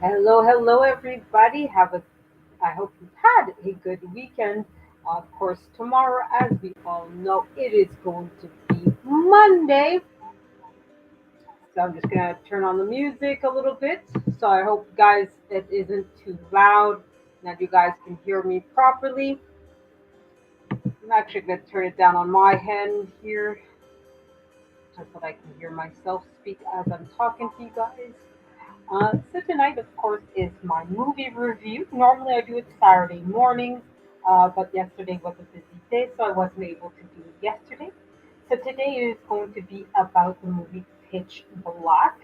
Hello, hello, everybody. I hope you've had a good weekend. Of course, tomorrow, as we all know, it is going to be Monday. So I'm just gonna turn on the music a little bit. So I hope, guys, it isn't too loud, and that you guys can hear me properly. I'm actually gonna turn it down on my end here, just so that I can hear myself speak as I'm talking to you guys. So tonight, of course, is my movie review. Normally, I do it Saturday mornings, but yesterday was a busy day, so I wasn't able to do it yesterday. So today is going to be about the movie Pitch Black,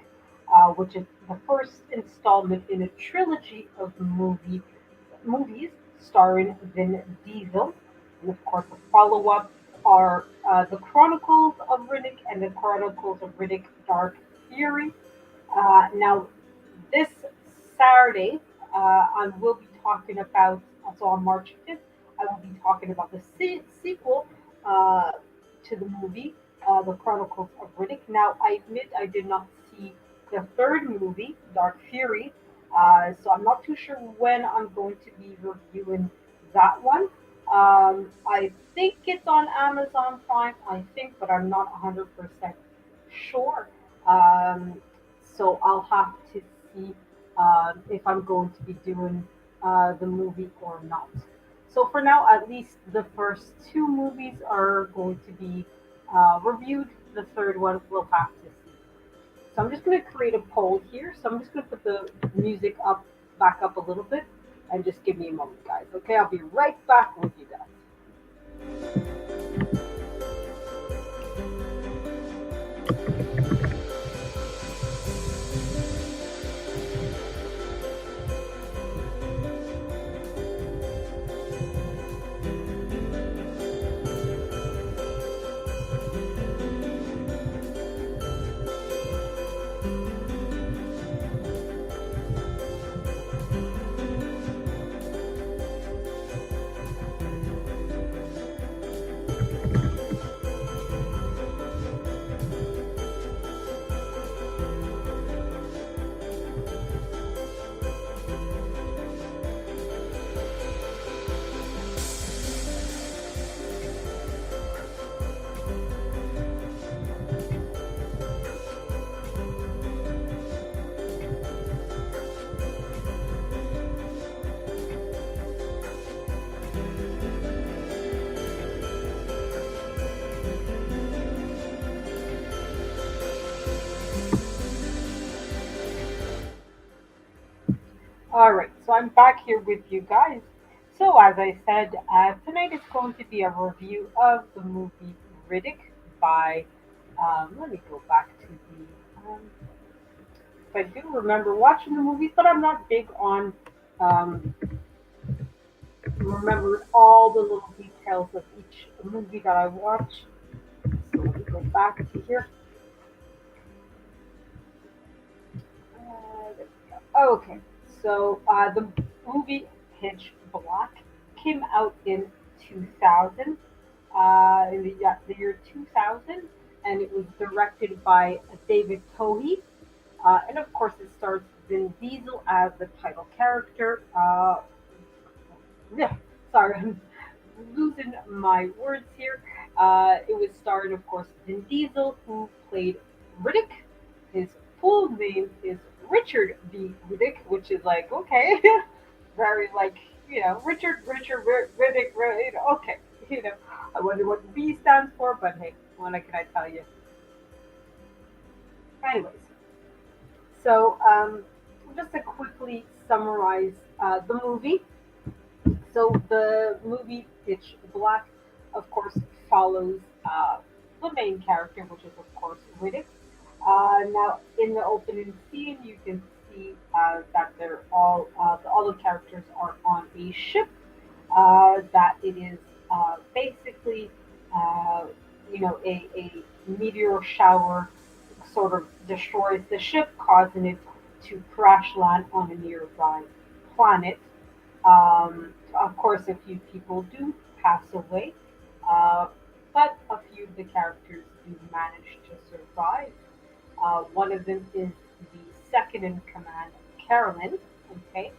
which is the first installment in a trilogy of movies starring Vin Diesel, and of course, the follow-up are the Chronicles of Riddick and the Chronicles of Riddick: Dark Fury. Now, this Saturday, I will be talking about, so on March 5th, I will be talking about the sequel uh, to the movie, The Chronicles of Riddick. Now, I admit I did not see the third movie, Dark Fury, so I'm not too sure when I'm going to be reviewing that one. I think it's on Amazon Prime, I think, but I'm not 100% sure. Um, so I'll have to see if I'm going to be doing the movie or not. So for now, at least the first two movies are going to be reviewed. The third one we'll have to see. So I'm just going to create a poll here. So I'm just going to put the music up, back up a little bit, and just give me a moment, guys. Okay, I'll be right back with you guys. All right, so I'm back here with you guys. So, as I said, tonight is going to be a review of the movie Riddick by, let me go back to if I do remember watching the movies, but I'm not big on um, remembering all the little details of each movie that I watch. So, let me go back to here. There we go. Oh, okay, so the movie Pitch Black came out in 2000, in the year 2000, and it was directed by David Tohey. And of course, it stars Vin Diesel as the title character. Yeah, sorry, I'm losing my words here. It was starring, of course, Vin Diesel, who played Riddick. His full name is Richard V. Riddick, which is like, okay, very like, Riddick, okay, you know, I wonder what V stands for, but hey, what can I tell you? Anyways, so just to quickly summarize the movie. So the movie Pitch Black, of course, follows the main character, which is of course Riddick. Now, in the opening scene, you can see that all the characters are on a ship. That it is basically, uh, a meteor shower sort of destroys the ship, causing it to crash land on a nearby planet. Of course, a few people do pass away. Uh, but a few of the characters do manage to survive. One of them is the second in command, Carolyn. Okay.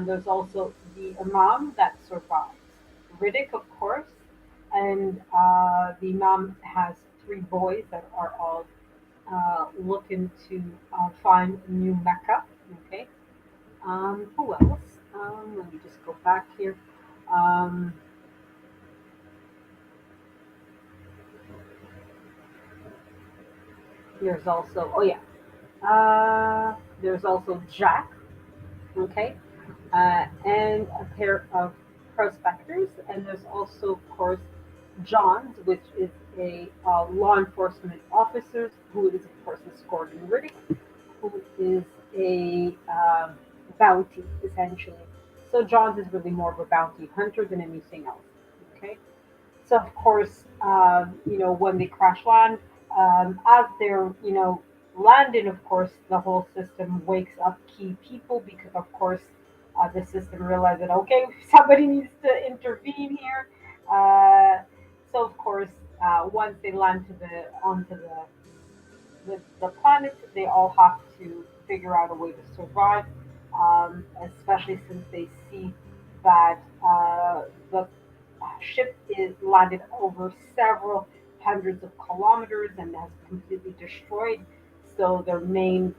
There's also the Imam that survives. Riddick, of course, and the Imam has three boys that are all looking to find new Mecca. Okay. Who else? Let me just go back here. Um, there's also, oh yeah, there's also Jack. Okay. And a pair of prospectors, and there's also, of course, Johns, which is a law enforcement officer who is, of course, escorting Riddick, who is a bounty, essentially. So Johns is really more of a bounty hunter than anything else. Okay. So of course, when they crash land, as they're landing, of course, the whole system wakes up key people because, of course, the system realizes that okay, somebody needs to intervene here. Uh, so of course, once they land onto the planet, they all have to figure out a way to survive, especially since they see that the ship is landed over several hundreds of kilometers and has completely destroyed. So their main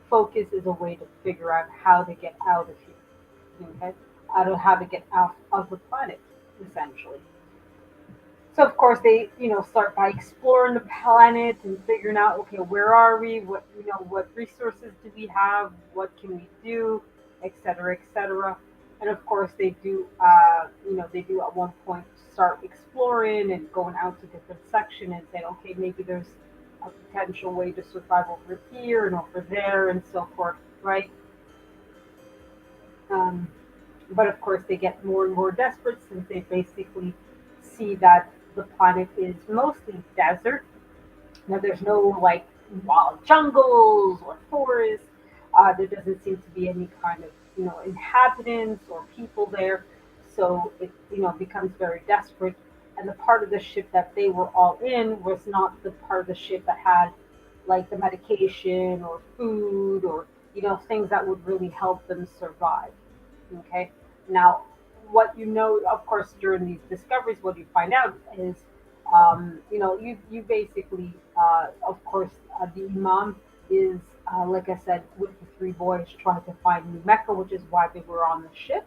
focus is a way to figure out how to get out of here. Okay, out of how to get out of the planet, essentially. So of course they, start by exploring the planet and figuring out, okay, where are we? What resources do we have? What can we do, et cetera, et cetera. And of course they do at one point start exploring and going out to different sections and saying, okay, maybe there's a potential way to survive over here and over there and so forth, right? Um, but of course, they get more and more desperate since they basically see that the planet is mostly desert. Now, there's no like wild jungles or forests. There doesn't seem to be any kind of inhabitants or people there. So it becomes very desperate. And the part of the ship that they were all in was not the part of the ship that had like the medication or food or things that would really help them survive. Okay. Now, what of course, during these discoveries, what you find out is, you basically, of course, the imam is, like I said, with the three boys trying to find New Mecca, which is why they were on the ship.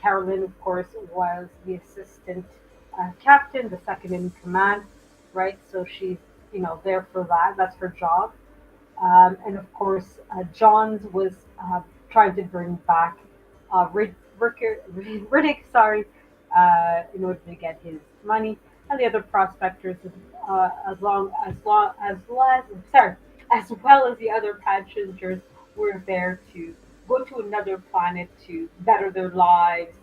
Carolyn, of course, was the assistant captain, the second in command, right? So she's, there for that. That's her job. And of course, Johns was trying to bring back Riddick, sorry, in order to get his money, and the other prospectors, sorry, as well as the other passengers, were there to go to another planet to better their lives,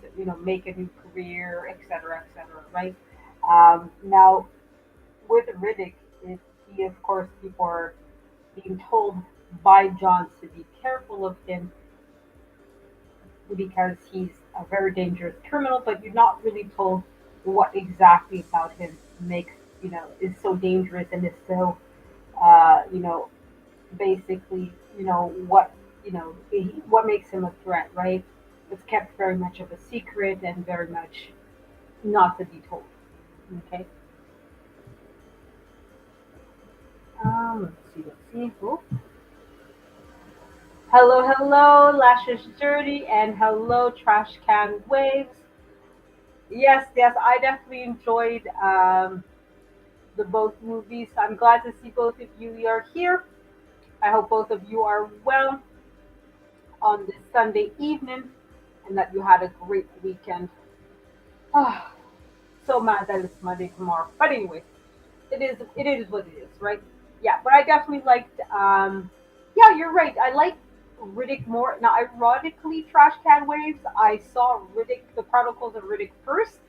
make a new career, etc., etc. Right? Now, with Riddick, he, of course, before being told by John to be careful of him because he's a very dangerous criminal, but you're not really told what exactly about him makes, is so dangerous and is so, you know, basically, what makes him a threat, right? It's kept very much of a secret and very much not to be told. Okay. Let's see. Oh, hello, hello, Lashes Dirty, and hello, Trash Can Waves. Yes, yes, I definitely enjoyed the both movies. I'm glad to see both of you are here. I hope both of you are well on this Sunday evening and that you had a great weekend. Ah, so mad that it's Monday tomorrow. But anyway, it is what it is, right? Yeah, but I definitely liked yeah, you're right. I like Riddick more. Now ironically, Trash Can Waves, I saw Riddick the Chronicles of Riddick first.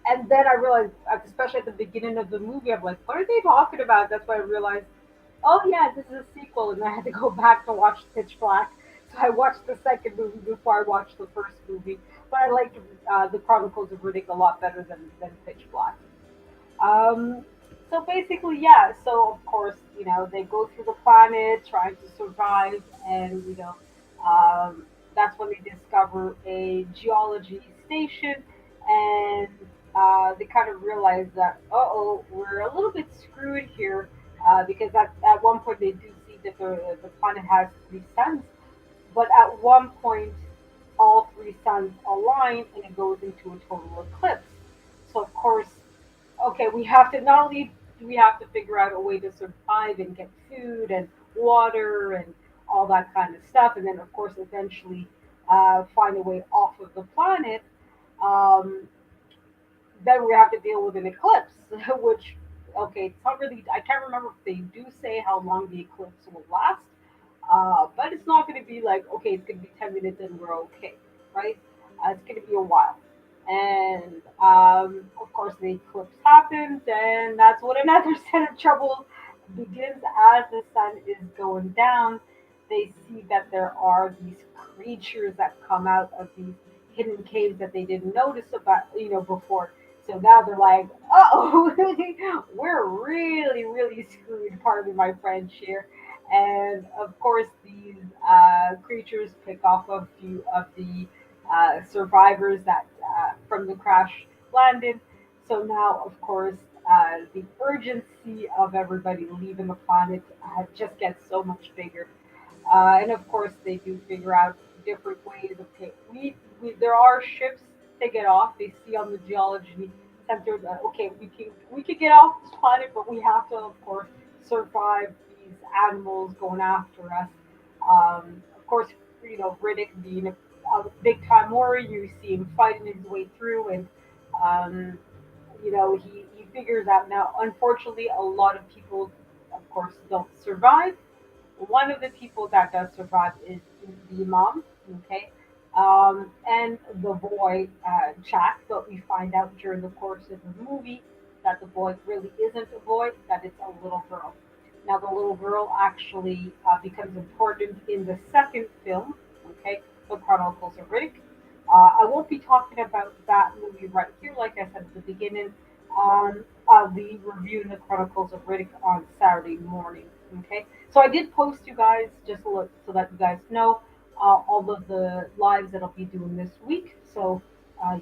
And then I realized, especially at the beginning of the movie, I'm like, what are they talking about? That's why I realized, oh yeah, this is a sequel, and I had to go back to watch Pitch Black. So I watched the second movie before I watched the first movie. But I liked the Chronicles of Riddick a lot better than Pitch Black. Um, so basically, yeah. So of course, they go through the planet trying to survive, and that's when they discover a geology station, and they kind of realize that, oh, we're a little bit screwed here, because at one point they do see that the planet has three suns, but at one point all three suns align and it goes into a total eclipse. So of course, okay, we have to not only do we have to figure out a way to survive and get food and water and all that kind of stuff, and then of course eventually find a way off of the planet. Um, then we have to deal with an eclipse, which okay, it's not really. I can't remember if they do say how long the eclipse will last, but it's not going to be like, okay, it's going to be 10 minutes and we're okay, right? It's going to be a while. And of course, the eclipse happens, and that's when another set of trouble begins as the sun is going down. They see that there are these creatures that come out of these hidden caves that they didn't notice about, before. So now they're like, oh, we're really, really screwed, pardon my French here. And of course, these creatures pick off a few of the survivors that from the crash landed. So now, of course, the urgency of everybody leaving the planet just gets so much bigger. And of course, they do figure out different ways of there are ships to get off. They see on the geology center that okay, we could get off this planet, but we have to, of course, survive these animals going after us. Of course, Riddick being a big time warrior, you see him fighting his way through, and um, he figures out now. Unfortunately, a lot of people, of course, don't survive. One of the people that does survive is the mom, okay, and the boy, Jack. But we find out during the course of the movie that the boy really isn't a boy; that it's a little girl. Now, the little girl actually becomes important in the second film, okay, The Chronicles of Riddick. I won't be talking about that movie right here, like I said at the beginning. I'll be reviewing The Chronicles of Riddick on Saturday morning, okay? So I did post you guys just so that you guys know all of the lives that I'll be doing this week. So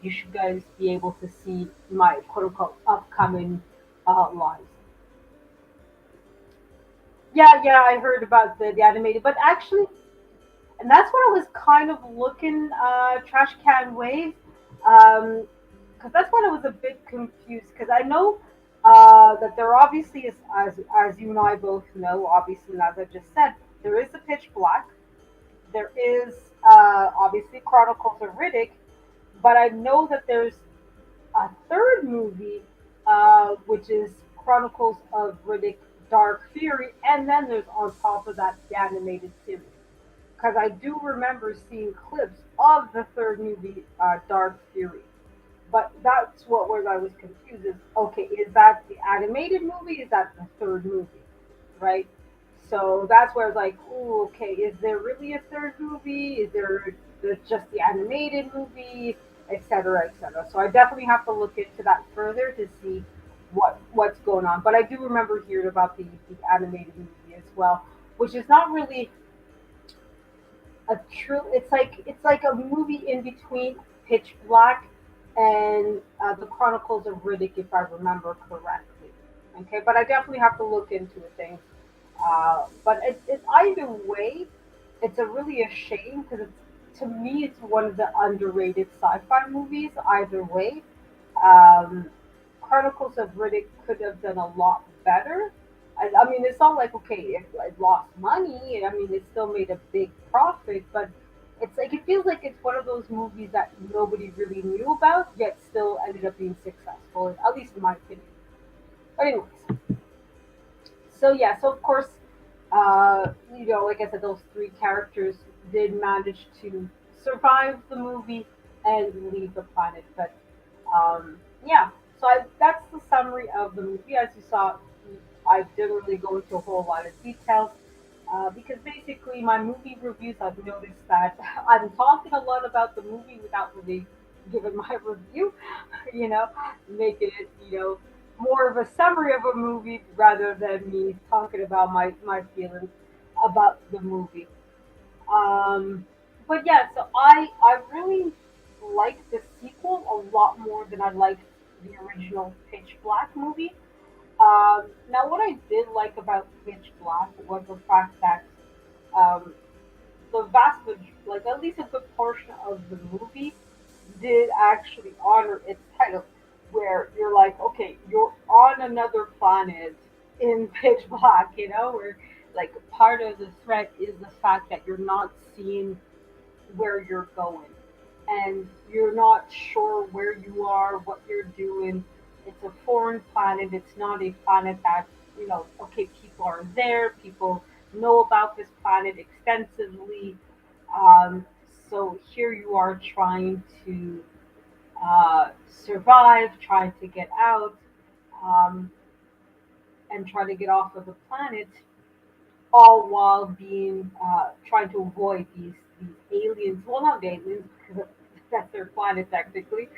you should guys be able to see my quote unquote upcoming lives. Yeah, I heard about the animated, but actually, and that's what I was kind of looking trash can waves, because that's when I was a bit confused because I know that there obviously is, as you and I both know, obviously, and as I just said, there is a Pitch Black, there is obviously Chronicles of Riddick, but I know that there's a third movie, which is Chronicles of Riddick Dark Fury, and then there's on top of that the animated series. Because I do remember seeing clips of the third movie, Dark Fury. But that's what was I was confused. Is okay? Is that the animated movie? Is that the third movie? Right. So that's where I was like, oh, okay. Is there really a third movie? Is there just the animated movie, etc., etc.? So I definitely have to look into that further to see what's going on. But I do remember hearing about the animated movie as well, which is not really a true. It's like a movie in between Pitch Black and the Chronicles of Riddick, if I remember correctly. Okay, but I definitely have to look into things. But it's either way, it's a really a shame because to me it's one of the underrated sci-fi movies. Either way, um, Chronicles of Riddick could have done a lot better. I mean, it's not like okay, it lost money. I mean, it still made a big profit, but it's like it feels like it's one of those movies that nobody really knew about, yet still ended up being successful. At least in my opinion. But anyways, so yeah, so of course, like I said, those three characters did manage to survive the movie and leave the planet. But yeah, so that's the summary of the movie. As you saw, I didn't really go into a whole lot of details. Because basically, my movie reviews, I've noticed that I'm talking a lot about the movie without really giving my review, you know, making it, more of a summary of a movie rather than me talking about my feelings about the movie. Um, but yeah, so I really liked the sequel a lot more than I liked the original Pitch Black movie. Now, what I did like about Pitch Black was the fact that um, the like at least a good portion of the movie did actually honor its title, where you're like, okay, you're on another planet in Pitch Black, where like part of the threat is the fact that you're not seeing where you're going and you're not sure where you are, what you're doing. It's a foreign planet. It's not a planet that, okay, people are there, people know about this planet extensively. Um, so here you are trying to survive, trying to get out, um, and try to get off of the planet, all while being trying to avoid these aliens. Well, not aliens because that's their planet technically.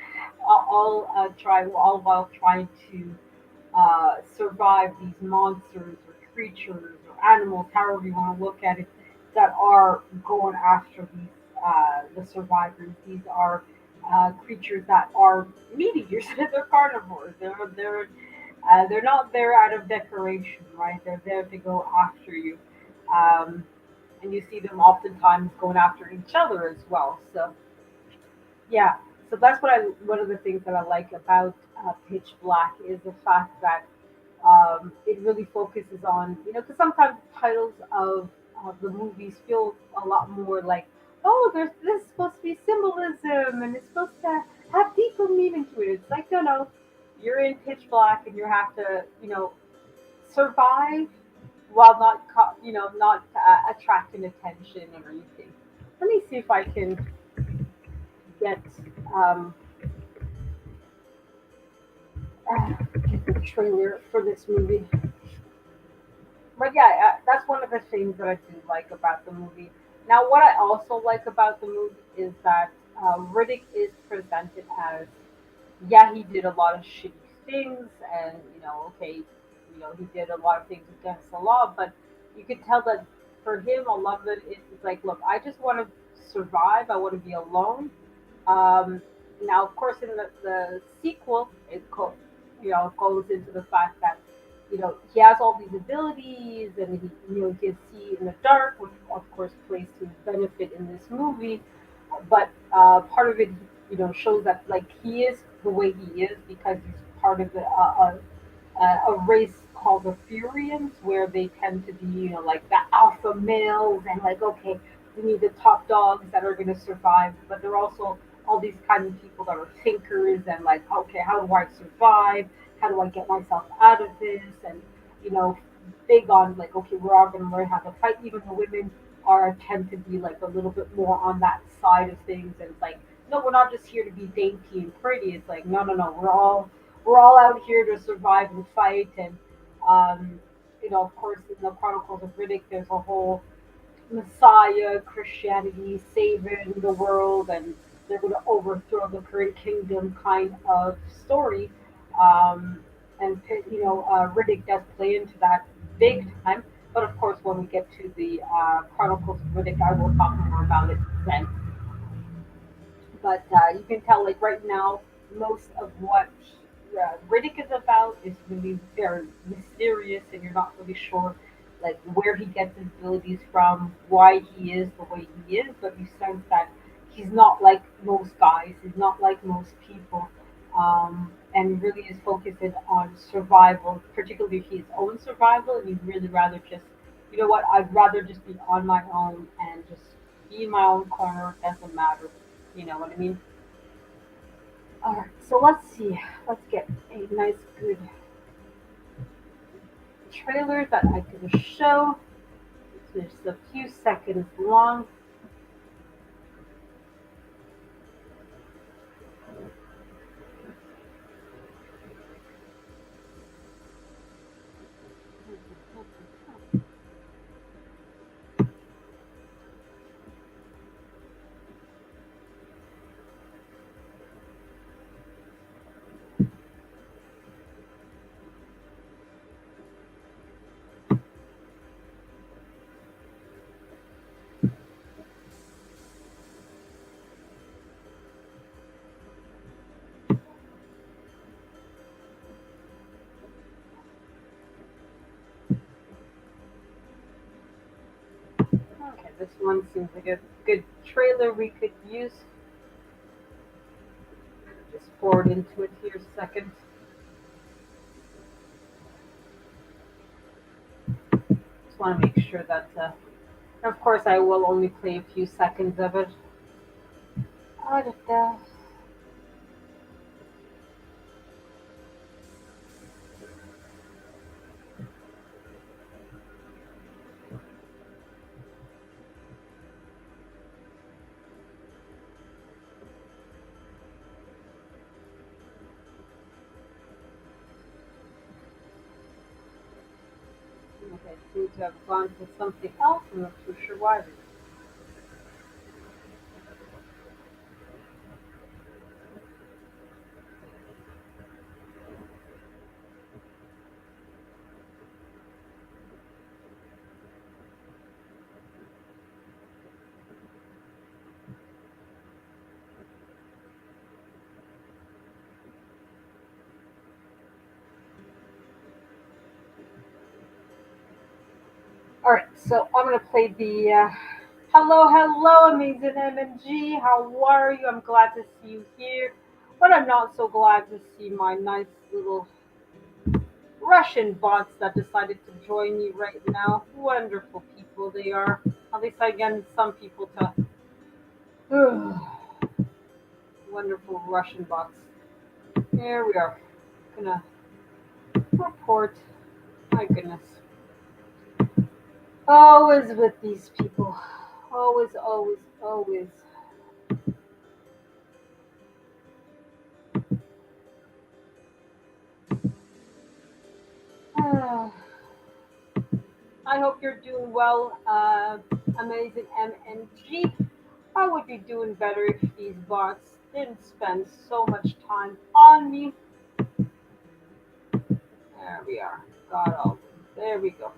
All while trying to survive these monsters or creatures or animals, however you want to look at it, that are going after the survivors. These are creatures that are meat eaters. They're carnivores. They're not there out of decoration, right? They're there to go after you. Um, and you see them oftentimes going after each other as well. So yeah, so that's one of the things that I like about Pitch Black is the fact that it really focuses on, because sometimes titles of the movies feel a lot more like, oh, there's this is supposed to be symbolism and it's supposed to have deeper meaning to it. It's like, no, no, you're in Pitch Black and you have to, survive while not attracting attention or anything. Let me see if I can get um, get the trailer for this movie. But yeah, that's one of the things that I do like about the movie. Now, what I also like about the movie is that Riddick is presented as, yeah, he did a lot of shitty things, and okay, he did a lot of things against the law, but you could tell that for him, a lot of it is like, look, I just want to survive. I want to be alone. Um, Now, of course, in the sequel, goes into the fact that he has all these abilities, and he can see in the dark, which of course plays to his benefit in this movie. But part of it, shows that like he is the way he is because he's part of a race called the Furians, where they tend to be, like the alpha males, and like, okay, we need the top dogs that are going to survive, but they're also all these kind of people that are thinkers and like, okay, how do I survive? How do I get myself out of this? And you know, big on like, okay, we're all going to learn how to fight. Even the women are tend to be like a little bit more on that side of things, and it's like, no, we're not just here to be dainty and pretty. It's like, no, no, no, we're all out here to survive and fight. And of course, in the Chronicles of Riddick, there's a whole Messiah Christianity saving the world, and they're going to overthrow the current kingdom kind of story. Um, and Riddick does play into that big time. But of course, when we get to the Chronicles of Riddick, I will talk more about it then. But you can tell, like right now, most of what Riddick is about is really very mysterious, and you're not really sure like where he gets his abilities from, why he is the way he is. But you sense that he's not like most guys. He's not like most people. And really is focusing on survival, particularly his own survival, and he'd really rather just, what, I'd rather just be on my own and just be in my own corner. It doesn't matter. You know what I mean? All right, so let's see. Let's get a nice, good trailer that I can show. It's just a few seconds long. this one seems like a good trailer we could use. Just forward into it here a second. Just want to make sure that, of course, I will only play a few seconds of it. Da-da-da. Okay, it seems to have gone to something else. I'm not too sure why. All right, so I'm gonna play the hello, hello, amazing MMG. How are you? I'm glad to see you here, but I'm not so glad to see my nice little Russian bots that decided to join me right now. Wonderful people they are. At least I get some people to. Wonderful Russian bots. Here we are. Gonna report. My goodness. Always with these people. Always, always, always. Ah, I hope you're doing well, amazing MNG. I would be doing better if these bots didn't spend so much time on me. There we are. Got all of them. There we go.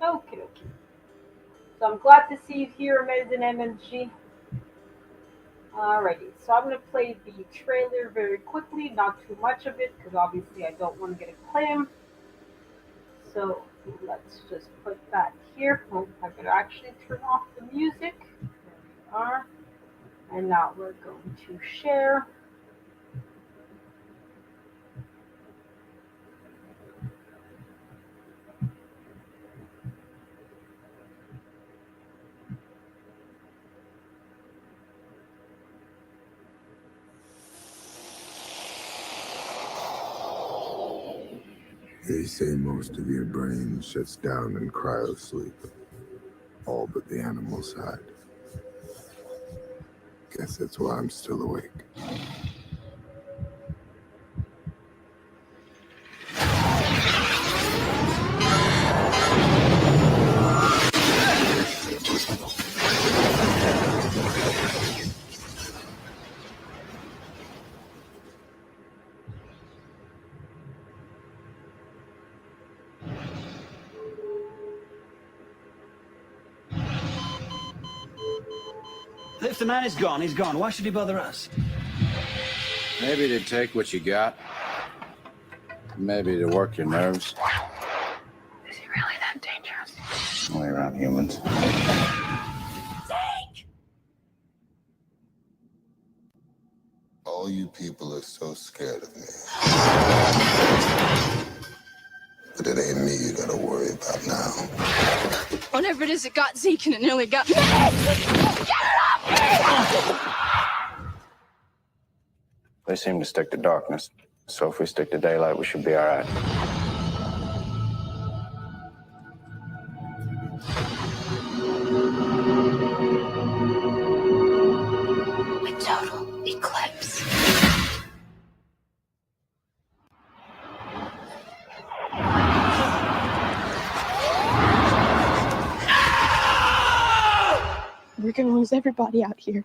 Okay, okay. So I'm glad to see you here, amazing MNG. Alrighty, so I'm going to play the trailer very quickly, not too much of it, because obviously I don't want to get a claim. So let's just put that here. Oh, I could actually turn off the music. There we are. And now we're going to share. They say most of your brain shuts down in cryosleep, all but the animal side. Guess that's why I'm still awake. If the man is gone, he's gone. Why should he bother us? Maybe to take what you got. Maybe to work your nerves. Is he really that dangerous? Only around humans. All you people are so scared of me. But it ain't me you gotta worry about now. Whatever it is, it got Zeke and it nearly got me. Get it off They seem to stick to darkness. So if we stick to daylight, we should be all right. me! A total eclipse. We're gonna lose everybody out here.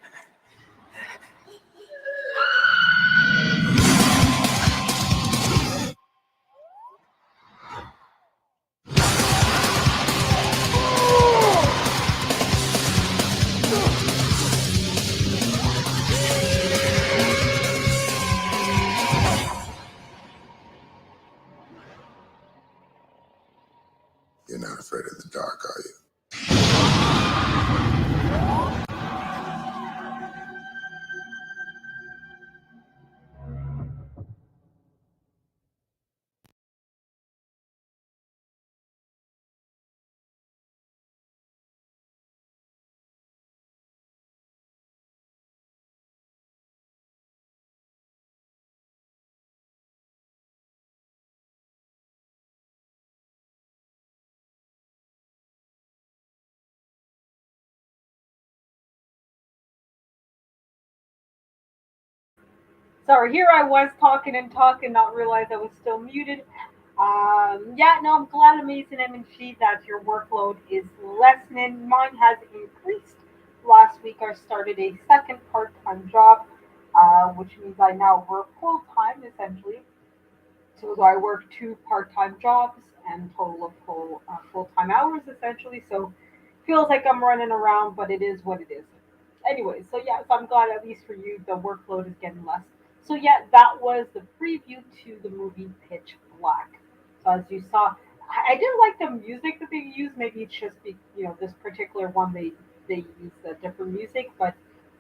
You're not afraid of the dark, are you? Sorry, here I was talking and talking, not realize I was still muted. Yeah, no, I'm glad, Amazing MG, that your workload is lessening. Mine has increased. Last week, I started a second part-time job, which means I now work full-time, essentially. So I work two part-time jobs and total of full-time hours, essentially. So feels like I'm running around, but it is what it is. Anyway, so yeah, so I'm glad at least for you the workload is getting less. So yeah, that was the preview to the movie Pitch Black. So as you saw, I didn't like the music that they used. Maybe it's just this particular one they use a different music, but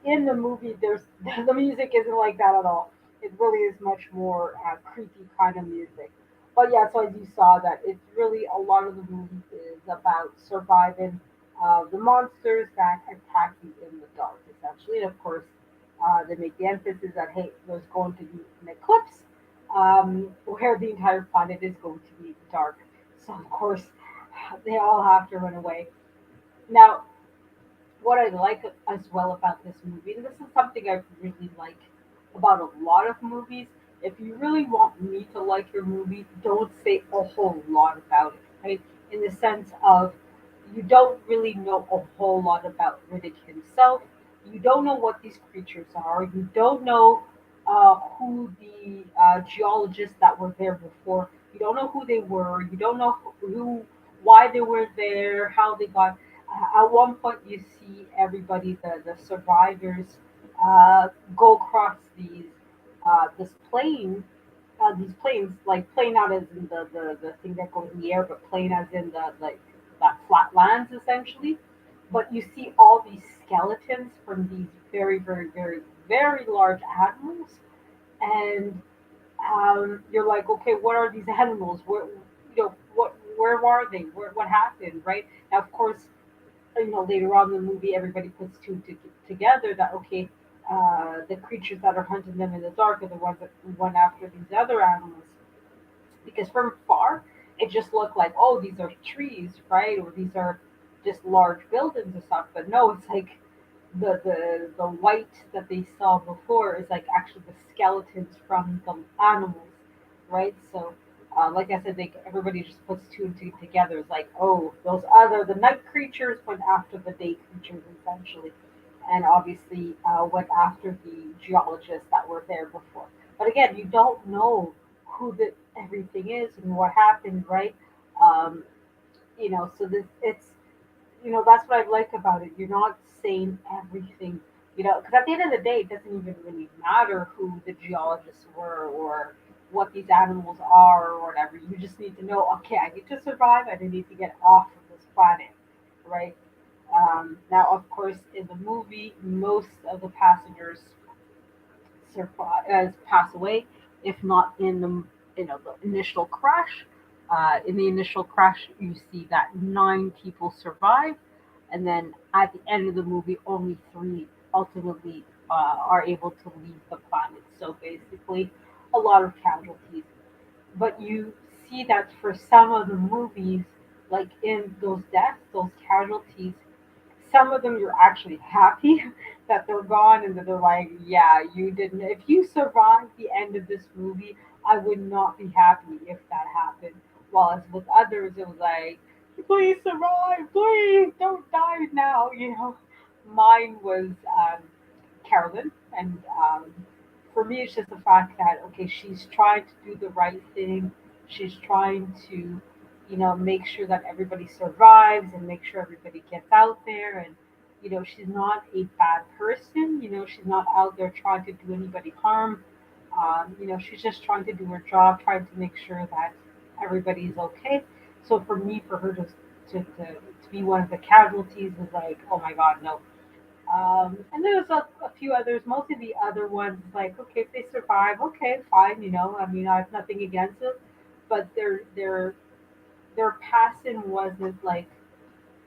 in the movie there's the music isn't like that at all. It really is much more creepy kind of music. But yeah, so as you saw that it's really a lot of the movie is about surviving the monsters that attack you in the dark, essentially. And of course, they make the emphasis that hey, there's going to be an eclipse where the entire planet is going to be dark. So of course, they all have to run away. Now, what I like as well about this movie, and this is something I really like about a lot of movies. If you really want me to like your movie, don't say a whole lot about it, right? In the sense of you don't really know a whole lot about Riddick himself. You don't know what these creatures are. You don't know who the geologists that were there before. You don't know who they were. You don't know why they were there, how they got at one point you see everybody, the survivors, go across this plane, these planes, like plane out as in the thing that goes in the air, but plane as in the like that flat lands essentially. But you see all these skeletons from these very, very, very, very large animals, and you're like, okay, what are these animals? Where are they? What happened? Right now, of course, later on in the movie everybody puts together that okay, the creatures that are hunting them in the dark are the ones that went after these other animals, because from far it just looked like oh these are trees, right, or these are just large buildings or stuff, but no, it's like the white that they saw before is like actually the skeletons from the animals, right? So, like I said, everybody just puts two and two together. It's like, oh, those other the night creatures went after the day creatures essentially, and obviously went after the geologists that were there before. But again, you don't know who the everything is and what happened, right? Um, so that's what I like about it. You're not saying everything, because at the end of the day, it doesn't even really matter who the geologists were or what these animals are or whatever. You just need to know, okay, I need to survive and I need to get off of this planet, right? Now, of course, in the movie, most of the passengers pass away, if not in the initial crash. In the initial crash, you see that nine people survive, and then at the end of the movie, only three ultimately are able to leave the planet. So basically, a lot of casualties. But you see that for some of the movies, like in those deaths, those casualties, some of them you're actually happy that they're gone and that they're like, yeah, you didn't. If you survived the end of this movie, I would not be happy if that happened. While as with others, it was like, please survive, please don't die now. Mine was Carolyn, and for me, it's just the fact that okay, she's trying to do the right thing. She's trying to, make sure that everybody survives and make sure everybody gets out there. And she's not a bad person. She's not out there trying to do anybody harm. She's just trying to do her job, trying to make sure that everybody's okay. So for me, for her to be one of the casualties was like, oh my God, no. And there was a few others. Most of the other ones, like, okay, if they survive, okay, fine. I mean, I have nothing against it, but their passing wasn't like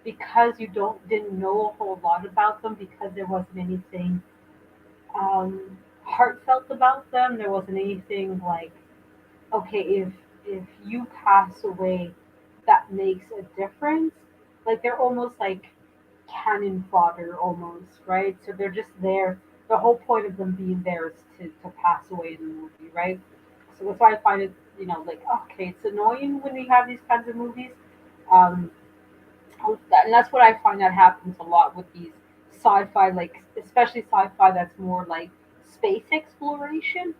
because you didn't know a whole lot about them because there wasn't anything heartfelt about them. There wasn't anything like okay, if you pass away, that makes a difference. Like they're almost like cannon fodder almost, right? So they're just there. the whole point of them being there is to pass away in the movie, right? So that's why I find it, like, okay, it's annoying when we have these kinds of movies. Um, and that's what I find that happens a lot with these sci-fi, like especially sci-fi that's more like space exploration.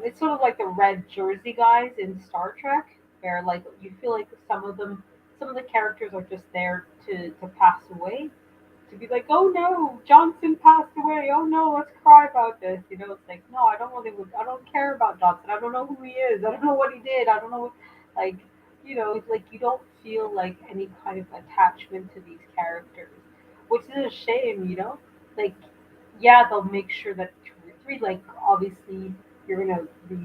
It's sort of like the red jersey guys in Star Trek, where like you feel like some of the characters are just there to pass away, to be like, oh no, Johnson passed away. Oh no, let's cry about this. It's like, no, I don't care about Johnson. I don't know who he is. I don't know what he did. I don't know, like, it's like you don't feel like any kind of attachment to these characters, which is a shame. Like, yeah, they'll make sure that two or three, like, obviously, you're gonna be,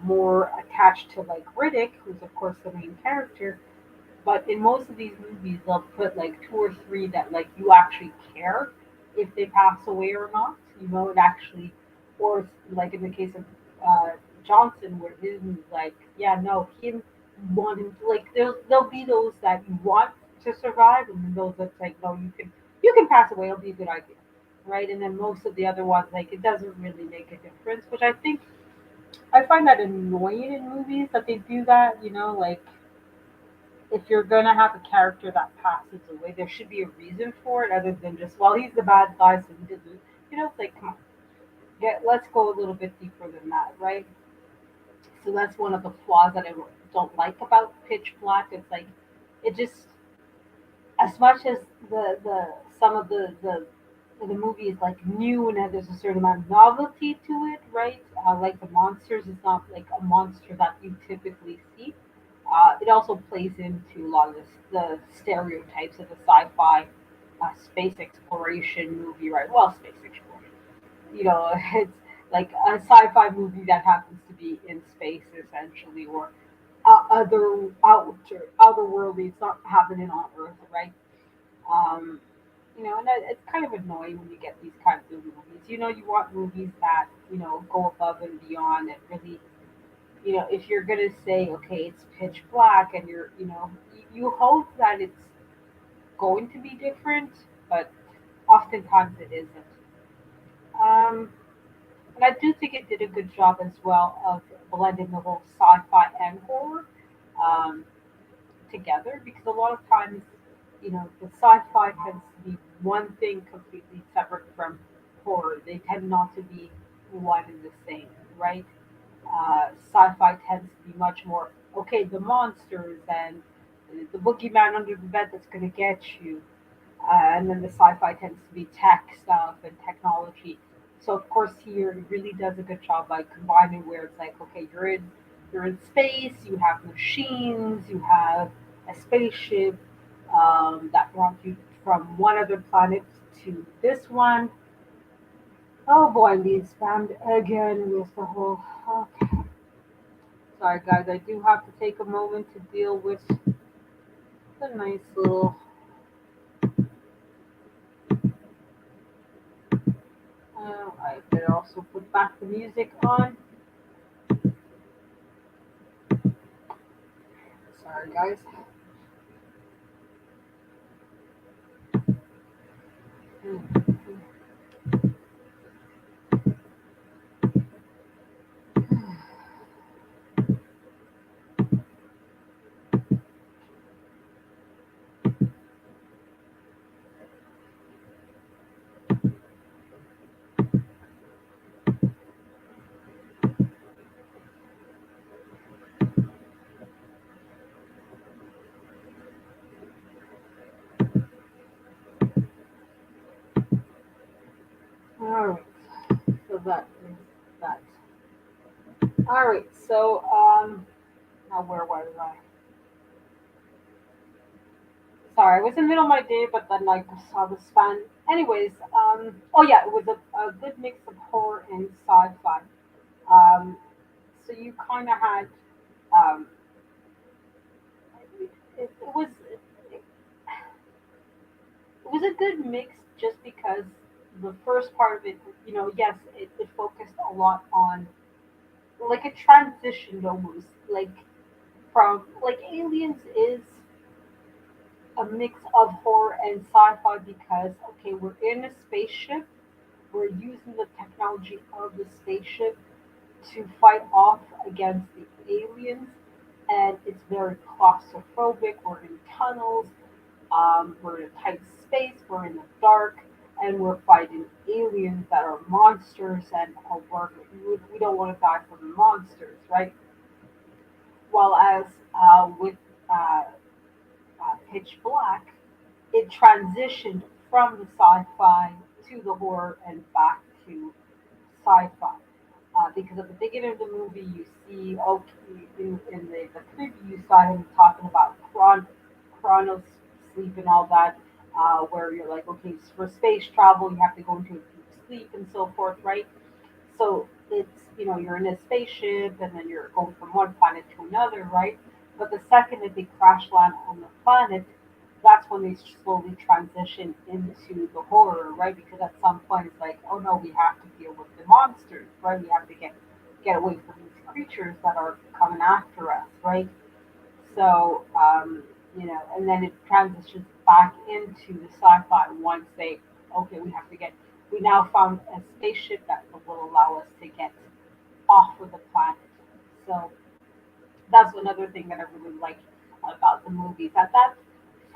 more attached to like Riddick, who's of course the main character, but in most of these movies, they'll put like two or three that like you actually care if they pass away or not. It actually, or like in the case of uh, Johnson, where his is like, yeah, no, him wanting to, like there'll be those that you want to survive, and then those that's like, no, you can pass away. It'll be a good idea, right? And then most of the other ones, like it doesn't really make a difference, which I find that annoying in movies that they do that. Like if you're gonna have a character that passes away, there should be a reason for it other than just, well, he's the bad guy, so he did this. It's like, come on, let's go a little bit deeper than that, right? So that's one of the flaws that I don't like about Pitch Black. It's like it just, as much as the some of the movie is like new and there's a certain amount of novelty to it, right? Like the monsters is not like a monster that you typically see. It also plays into a lot of the stereotypes of the sci-fi space exploration movie, right? Well, space exploration. It's like a sci-fi movie that happens to be in space, essentially, or outer worldly. It's not happening on Earth, right? Um, and it's kind of annoying when you get these kinds of movies. You want movies that go above and beyond and really, if you're gonna say, okay, it's pitch black, and you hope that it's going to be different, but oftentimes it isn't. Um, and I do think it did a good job as well of blending the whole sci-fi and horror um, together, because a lot of times, the sci-fi tends to be one thing completely separate from horror. They tend not to be one and the same, right? Sci-fi tends to be much more, okay, the monsters and the boogeyman under the bed that's going to get you, and then the sci-fi tends to be tech stuff and technology. So of course here it really does a good job by combining where it's like, okay, you're in space, you have machines, you have a spaceship that brought you from one other planet to this one. Oh boy, Lee spammed again with the whole. Okay. Sorry, guys, I do have to take a moment to deal with the nice little. I better also put back the music on. Sorry, guys. All right. So that is that. All right. So now where was I? Sorry, I was in the middle of my day, but then like saw the span. Anyways, oh yeah, it was a good mix of horror and sci-fi. Um, so you kind of had um, it was it was a good mix just because the first part of it, yes, it focused a lot on like a transition almost, like from like Aliens is a mix of horror and sci-fi because okay, we're in a spaceship, we're using the technology of the spaceship to fight off against the aliens, and it's very claustrophobic. We're in tunnels, we're in a tight space, we're in the dark, and we're fighting aliens that are monsters, and we don't want to die from the monsters, right? While as with uh, Pitch Black, it transitioned from the sci-fi to the horror and back to sci-fi. Because at the beginning of the movie, you see, okay, in the preview, you saw him talking about chronos sleep and all that, where you're like, okay, for space travel, you have to go into a deep sleep and so forth, right? So it's, you're in a spaceship and then you're going from one planet to another, right? But the second that they crash land on the planet, that's when they slowly transition into the horror, right? Because at some point it's like, oh no, we have to deal with the monsters, right? We have to get away from these creatures that are coming after us, right? So, and then it transitions back into the sci-fi once they, okay, we now found a spaceship that will allow us to get off of the planet. So that's another thing that I really like about the movie. That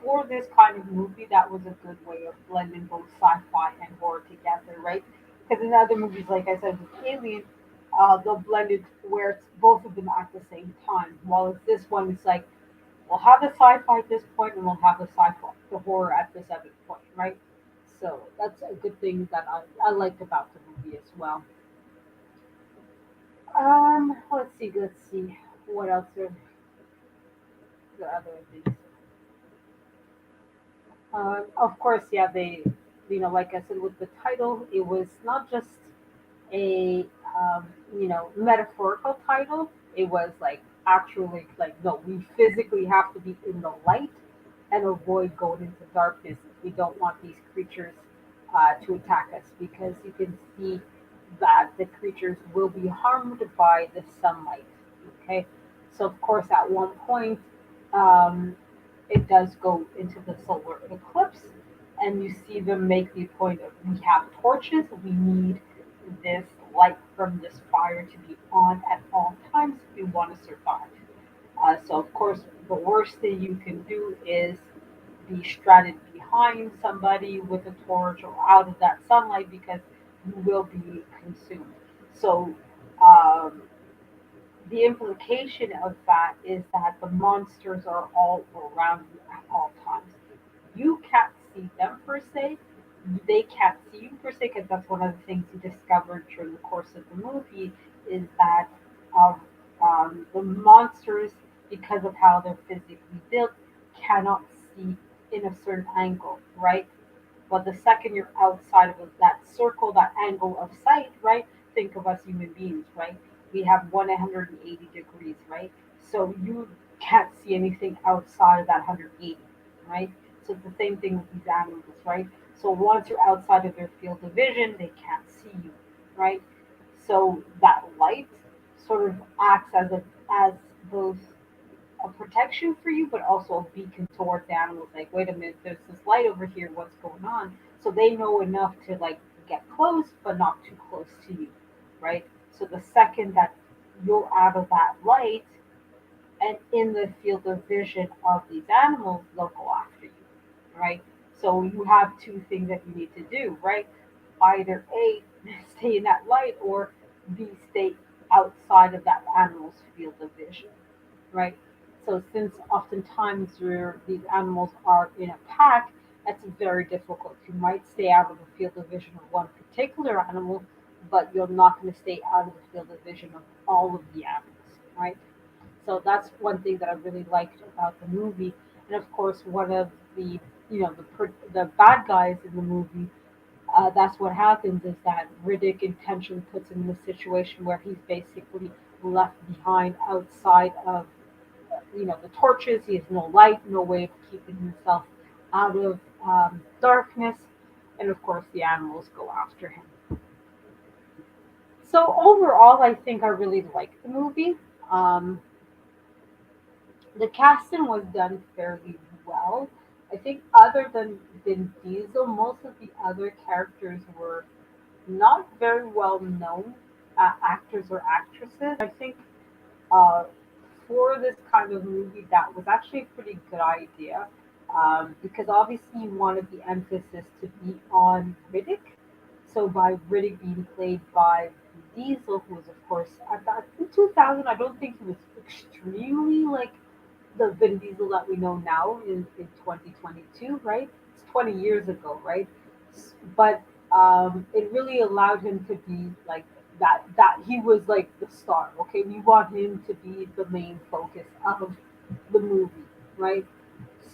for this kind of movie, that was a good way of blending both sci-fi and horror together, right? Because in other movies, like I said, with Alien, they'll blend it where it's both of them at the same time. While it's this one, it's like we'll have the sci-fi at this point, and we'll have the horror at this other point, right? So that's a good thing that I liked about the movie as well. Let's see. What else are the other things? Of course, yeah, like I said, with the title, it was not just a, metaphorical title. It was like actually like, no, we physically have to be in the light and avoid going into darkness. We don't want these creatures to attack us because you can see that the creatures will be harmed by the sunlight. Okay, so of course, at one point, um, it does go into the solar eclipse, and you see them make the point of we have torches, we need this light from this fire to be on at all times if we want to survive. So, of course, the worst thing you can do is be stranded behind somebody with a torch or out of that sunlight because you will be consumed. So, um, the implication of that is that the monsters are all around you at all times. You can't see them per se. They can't see you per se because that's one of the things you discovered during the course of the movie is that um, the monsters, because of how they're physically built, cannot see in a certain angle, right? But the second you're outside of that circle, that angle of sight, right? Think of us human beings, right? We have 180 degrees, right? So you can't see anything outside of that 180, right? So it's the same thing with these animals, right? So once you're outside of their field of vision, they can't see you, right? So that light sort of acts as both a protection for you, but also a beacon towards the animals. Like, wait a minute, there's this light over here. What's going on? So they know enough to like get close, but not too close to you, right? So the second that you're out of that light and in the field of vision of these animals, they'll go after you, right? So you have two things that you need to do, right? Either A, stay in that light, or B, stay outside of that animal's field of vision, right? So since oftentimes these animals are in a pack, that's very difficult. You might stay out of the field of vision of one particular animal, but you're not going to stay out of the field of vision of all of the animals, right? So that's one thing that I really liked about the movie. And of course, one of the the bad guys in the movie, that's what happens is that Riddick intentionally puts him in a situation where he's basically left behind outside of the torches. He has no light, no way of keeping himself out of darkness, and of course the animals go after him. So overall, I think I really liked the movie. Um, the casting was done fairly well. I think other than Vin Diesel, most of the other characters were not very well known actors or actresses. I think uh, for this kind of movie, that was actually a pretty good idea because obviously you wanted the emphasis to be on Riddick. So by Riddick being played by Diesel, who was of course at that in 2000, I don't think he was extremely like the Vin Diesel that we know now in 2022, right? It's 20 years ago, right? But it really allowed him to be like that he was like the star. Okay, we want him to be the main focus of the movie, right?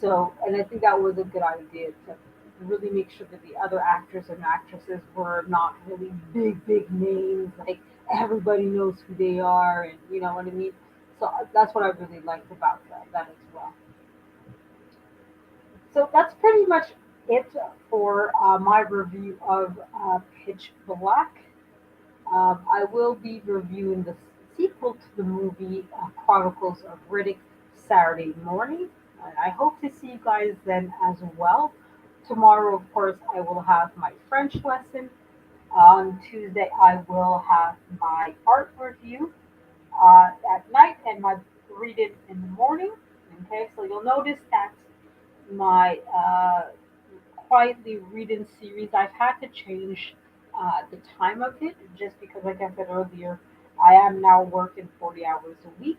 So, and I think that was a good idea to really make sure that the other actors and actresses were not really big names, like everybody knows who they are, and you know what I mean. So that's what I really liked about that as well. So that's pretty much it for my review of Pitch Black. I will be reviewing the sequel to the movie Chronicles of Riddick Saturday morning. And I hope to see you guys then as well. Tomorrow, of course, I will have my French lesson. On Tuesday, I will have my art review at night and my read it in the morning. Okay, so you'll notice that my quietly reading series, I've had to change the time of it just because, like I said earlier, I am now working 40 hours a week.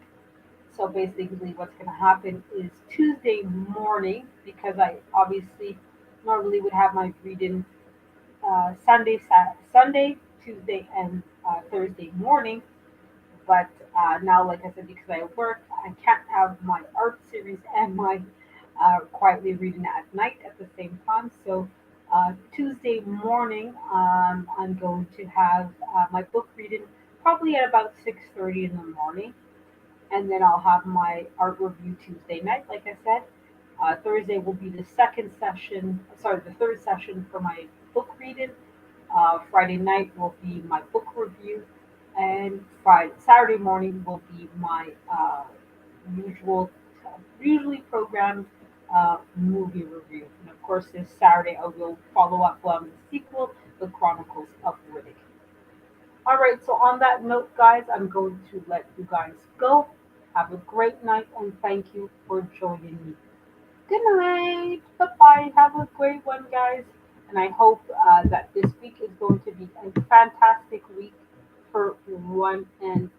So basically, what's going to happen is Tuesday morning, because I obviously normally would have my reading Sunday, Tuesday, and Thursday morning. But now, like I said, because I work, I can't have my art series and my quietly reading at night at the same time. So Tuesday morning, I'm going to have my book reading probably at about 6:30 in the morning, and then I'll have my art review Tuesday night, like I said. Thursday will be the second session, sorry, the third session for my book reading. Friday night will be my book review, and Saturday morning will be my usual, usually programmed movie review. And of course, this Saturday I will follow up on the sequel, The Chronicles of Riddick. All right, so on that note, guys, I'm going to let you guys go. Have a great night, and thank you for joining me. Good night. Bye bye. Have a great one, guys. And I hope that this week is going to be a fantastic week for one and